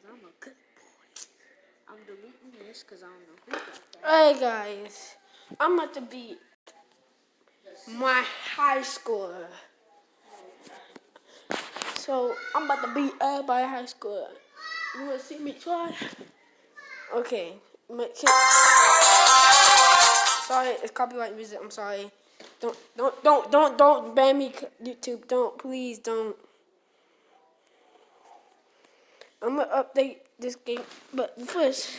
I'm a good boy. I'm deleting this because I don't know who got that. Hey guys, I'm about to beat my high score. So I'm about to beat everybody high score. You wanna see me try? Okay. Sorry, it's copyright music. I'm sorry. Don't ban me, YouTube. Don't, please don't. I'm gonna update this game, but first,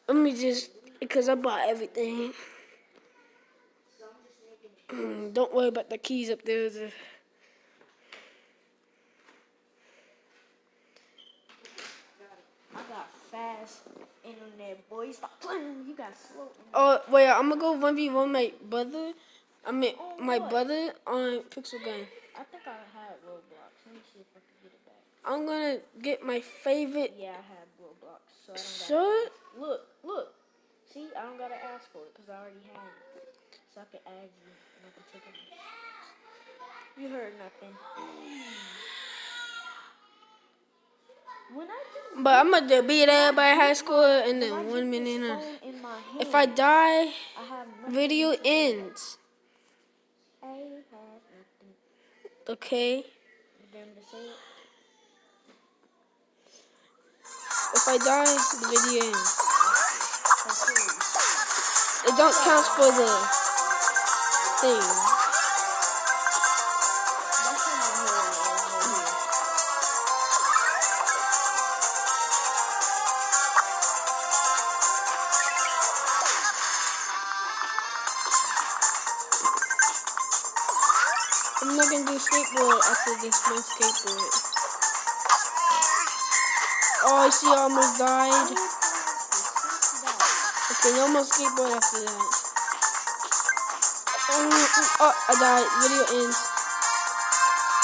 let me just, because I bought everything. Don't worry about the keys up there. I got fast internet, boy. Stop playing. You got slow internet. Oh, wait, I'm gonna go 1v1 my brother. My what? brother on Pixel Gun. I think I had Roblox. Let me see if I can get it back. I'm gonna get my favorite. Yeah, I had Roblox, so I don't Shirt. Look. See, I don't gotta ask for it because I already have it. So I can add you and I can take it. You heard nothing. But I'm gonna beat everybody high score in the 1 minute. If I die, video ends. Okay. If I die, the video ends. It don't count for the thing. I'm not gonna do skateboard after this one skateboard. Oh, I see I almost died. Okay, no more skateboard after that. Oh, I died. Video ends.